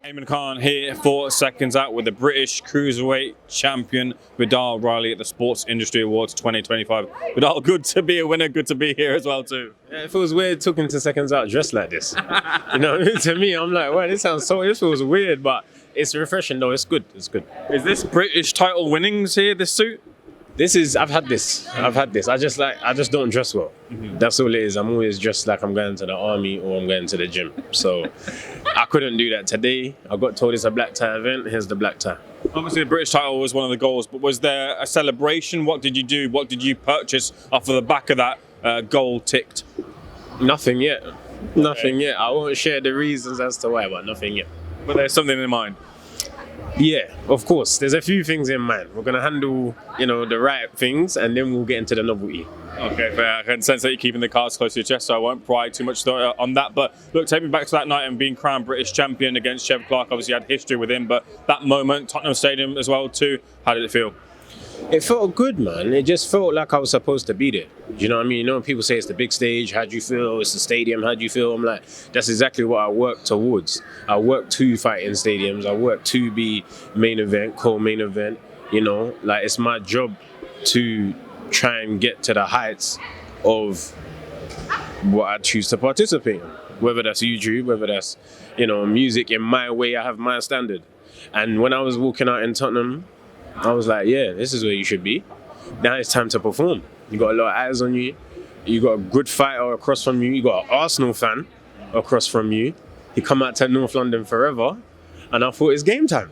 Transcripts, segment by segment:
Eamon Khan here for Seconds Out with the British Cruiserweight Champion Viddal Riley at the Sports Industry Awards 2025. Viddal, good to be a winner, good to be here as well too. Yeah, it feels weird talking to Seconds Out dressed like this. You know, to me, I'm like, well, this feels weird, but it's refreshing though, it's good. Is this British title winnings here, this suit? I've had this. I just don't dress well. That's all it is. I'm always dressed like I'm going to the army or I'm going to the gym. So I couldn't do that today. I got told it's a black tie event. Here's the black tie. Obviously, the British title was one of the goals, but was there a celebration? What did you do? What did you purchase off of the back of that goal ticked? Nothing yet. Nothing yet. I won't share the reasons as to why, but nothing yet. But there's something in mind. Yeah, of course. There's a few things in mind. We're going to handle, the right things, and then we'll get into the novelty. Okay, fair. I can sense that you're keeping the cards close to your chest, so I won't pry too much on that. But look, take me back to that night and being crowned British champion against Chev Clark. Obviously, you had history with him, but that moment, Tottenham Stadium as well too. How did it feel? It felt good, man. It just felt like I was supposed to be there. Do you know what I mean? When people say it's the big stage, how do you feel? It's the stadium, how do you feel? I'm like, that's exactly what I work towards. I work to fight in stadiums. I work to be main event, co-main event. It's my job to try and get to the heights of what I choose to participate in. Whether that's YouTube, whether that's, music in my way, I have my standard. And when I was walking out in Tottenham, I was like, yeah, this is where you should be. Now it's time to perform. You got a lot of eyes on you. You got a good fighter across from you. You got an Arsenal fan across from you. He come out to North London forever. And I thought it's game time.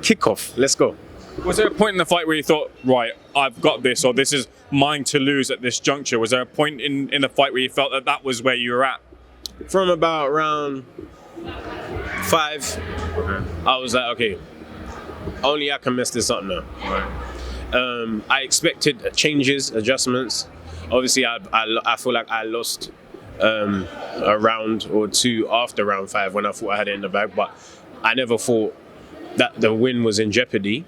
Kick-off. Let's go. Was there a point in the fight where you thought, right, I've got this, or this is mine to lose at this juncture? Was there a point in the fight where you felt that was where you were at? From about round 5, I was like, okay, only I can mess this up now. Right. I expected changes, adjustments. Obviously, I feel like I lost a round or two after round 5 when I thought I had it in the bag, but I never thought that the win was in jeopardy.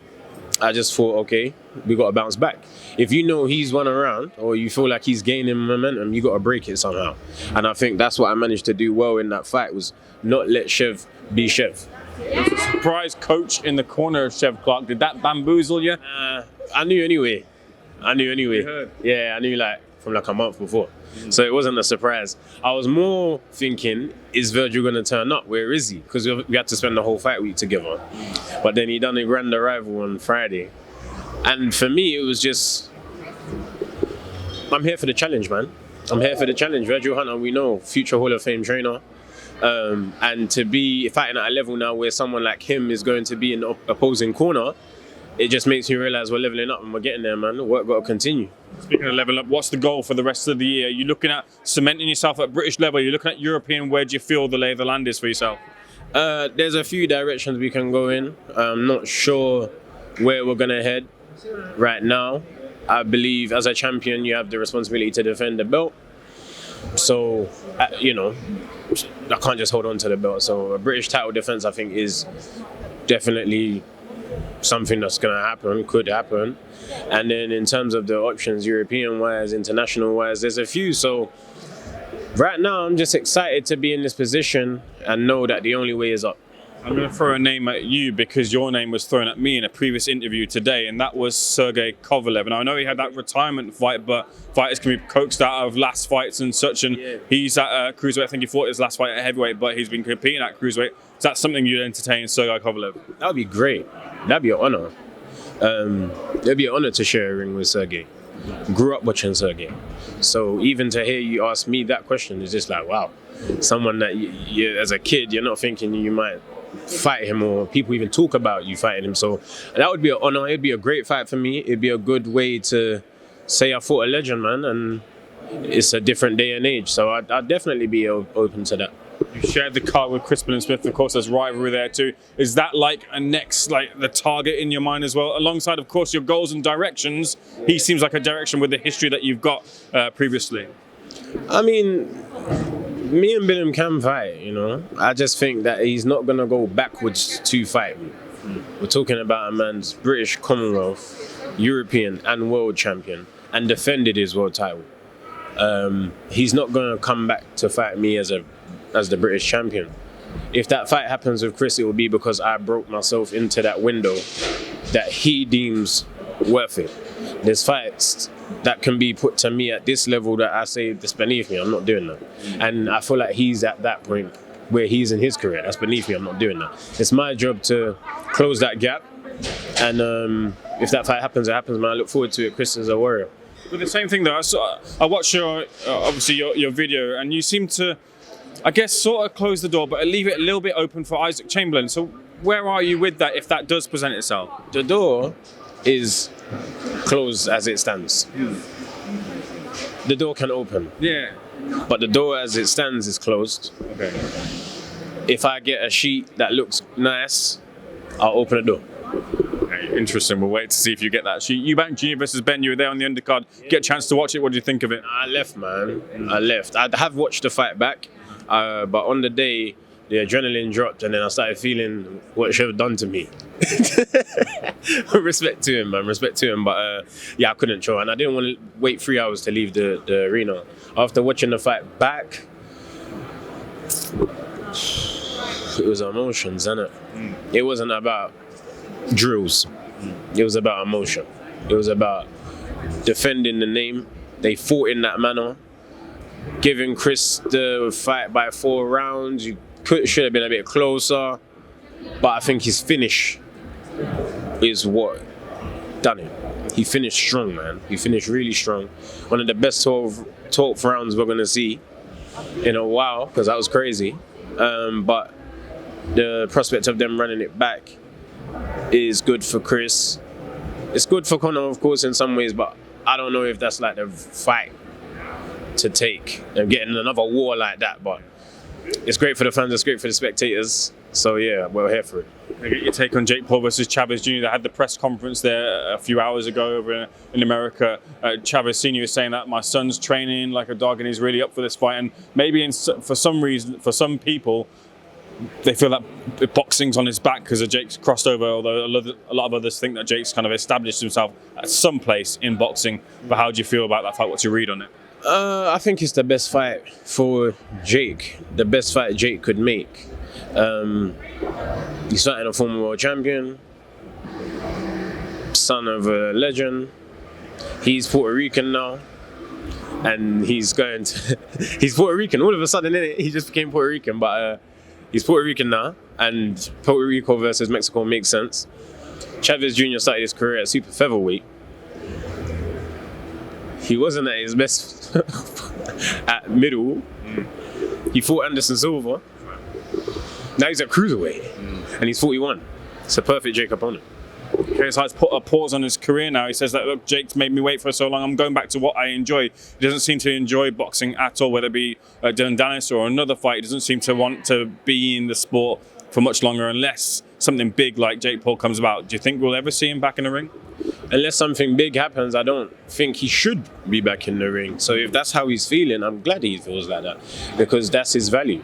I just thought, okay, we got to bounce back. If you know he's won a round or you feel like he's gaining momentum, you got to break it somehow. And I think that's what I managed to do well in that fight, was not let Chev be Chev. There was a surprise coach in the corner of Chev Clark. Did that bamboozle you? I knew anyway. You heard? Yeah, I knew from a month before. So it wasn't a surprise. I was more thinking, is Virgil going to turn up? Where is he? Because we had to spend the whole fight week together. But then he done a grand arrival on Friday. And for me, it was just, I'm here for the challenge, man. I'm here for the challenge. Virgil Hunter, we know, future Hall of Fame trainer. And to be fighting at a level now where someone like him is going to be in the opposing corner, it just makes me realise we're levelling up and we're getting there, man. The work got to continue. Speaking of level up, what's the goal for the rest of the year? Are you looking at cementing yourself at British level? Are you looking at European? Where do you feel the lay of the land is for yourself? There's a few directions we can go in. I'm not sure where we're going to head right now. I believe as a champion, you have the responsibility to defend the belt. So, I can't just hold on to the belt. So a British title defence, I think, is definitely something that's going to happen, could happen. And then in terms of the options, European-wise, international-wise, there's a few. So right now, I'm just excited to be in this position and know that the only way is up. I'm going to throw a name at you because your name was thrown at me in a previous interview today, and that was Sergey Kovalev. And I know he had that retirement fight, but fighters can be coaxed out of last fights and such. And he's at cruiserweight. I think he fought his last fight at heavyweight, but he's been competing at cruiserweight. Is that something you'd entertain, Sergey Kovalev? That would be great. That'd be an honor. It'd be an honor to share a ring with Sergey. Grew up watching Sergey. So even to hear you ask me that question is just like, wow. Someone that you as a kid, you're not thinking you might fight him, or people even talk about you fighting him. So that would be an honor. It'd be a great fight for me. It'd be a good way to say I fought a legend, man, and it's a different day and age. So I'd definitely be open to that. You shared the card with Crispin and Smith, of course, there's rivalry there too. Is that like a next, the target in your mind as well? Alongside, of course, your goals and directions, he seems like a direction with the history that you've got previously. I mean, me and Bilham can fight, I just think that he's not going to go backwards to fight me. We're talking about a man's British, Commonwealth, European and world champion and defended his world title. He's not going to come back to fight me as the British champion. if that fight happens with Chris, it will be because I broke myself into that window that he deems worth it. There's fights that can be put to me at this level that I say, that's beneath me, I'm not doing that. And I feel like he's at that point where he's in his career, that's beneath me, I'm not doing that. It's my job to close that gap. And if that fight happens, it happens, man. I look forward to it. Chris is a warrior. But the same thing though, I watched your obviously your video, and you seem to, I guess, sort of close the door, but leave it a little bit open for Isaac Chamberlain. So where are you with that if that does present itself? The door is closed as it stands. The door can open. Yeah. But the door as it stands is closed. Okay. If I get a sheet that looks nice, I'll open the door. Okay, interesting. We'll wait to see if you get that sheet. Eubank Jr versus Ben, you were there on the undercard. Get a chance to watch it. What do you think of it? I left, man. I left. I have watched the fight back, but on the day, the adrenaline dropped, and then I started feeling what it should have done to me. Respect to him, man. Respect to him. But yeah, I couldn't show, and I didn't want to wait 3 hours to leave the arena. After watching the fight back, it was emotions, innit? It wasn't about drills. It was about emotion. It was about defending the name. They fought in that manner. Giving Chris the fight by 4 rounds. Should have been a bit closer. But I think his finish is what done it. He finished strong, man. He finished really strong. One of the best 12 rounds we're going to see in a while, because that was crazy. But the prospect of them running it back is good for Chris. It's good for Conor, of course, in some ways, but I don't know if that's like the fight to take and getting another war like that. But it's great for the fans, it's great for the spectators. So yeah, we're here for it. I get your take on Jake Paul versus Chavez Jr. They had the press conference there a few hours ago over in America. Chavez Sr. is saying that my son's training like a dog and he's really up for this fight. And maybe for some reason, for some people, they feel that boxing's on his back because of Jake's crossed over, although a lot of others think that Jake's kind of established himself at some place in boxing. But how do you feel about that fight? What's your read on it? I think it's the best fight for Jake. The best fight Jake could make. He's fighting a former world champion, son of a legend. He's Puerto Rican now, and he's going to. He's Puerto Rican. All of a sudden, innit? He just became Puerto Rican, but he's Puerto Rican now, and Puerto Rico versus Mexico makes sense. Chavez Jr. started his career at super featherweight. He wasn't at his best at middle. He fought Anderson Silva. Now he's at cruiserweight, and he's 41. It's a perfect Jake opponent. KSI's put a pause on his career now. He says that, look, Jake's made me wait for so long. I'm going back to what I enjoy. He doesn't seem to enjoy boxing at all, whether it be Dylan Dennis or another fight. He doesn't seem to want to be in the sport for much longer unless something big like Jake Paul comes about. Do you think we'll ever see him back in the ring? Unless something big happens, I don't think he should be back in the ring. So if that's how he's feeling, I'm glad he feels like that, because that's his value.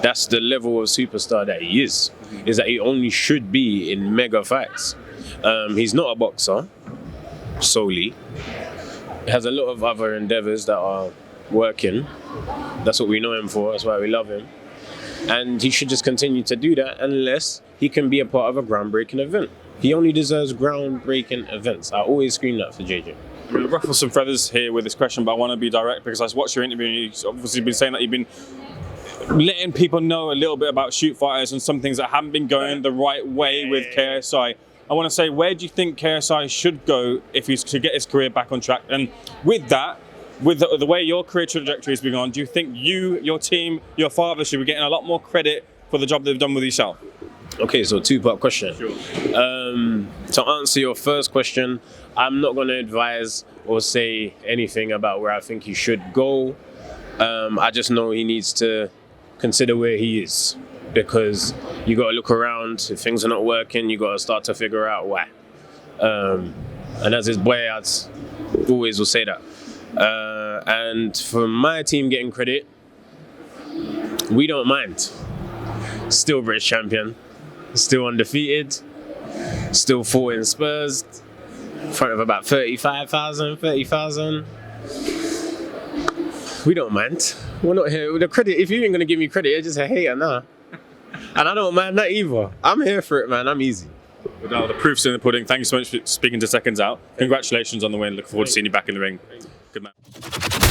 That's the level of superstar that he is that he only should be in mega fights. He's not a boxer solely. He has a lot of other endeavors that are working. That's what we know him for. That's why we love him. And he should just continue to do that unless he can be a part of a groundbreaking event. He only deserves groundbreaking events. I always scream that for JJ. I'm going to ruffle some feathers here with this question, but I want to be direct because I watched your interview and you've obviously been saying that you've been letting people know a little bit about shoot fighters and some things that haven't been going the right way with KSI. I want to say, where do you think KSI should go if he's to get his career back on track? And with that, with the way your career trajectory has been on, do you think you, your team, your father should be getting a lot more credit for the job they've done with yourself? Okay, so 2-part question. Sure. To answer your first question, I'm not going to advise or say anything about where I think he should go. I just know he needs to consider where he is, because you got to look around. If things are not working, you got to start to figure out why. And as his boy, I always will say that. And for my team getting credit, we don't mind. Still British champion, still undefeated, still fought in Spurs, in front of about 30,000. We don't mind. We're not here. The credit, if you ain't going to give me credit, you're just a hater, nah. And I don't mind that either. I'm here for it, man. I'm easy. Viddal, the proof's in the pudding. Thank you so much for speaking to Seconds Out. Congratulations on the win. Look forward to seeing you back in the ring. Good man.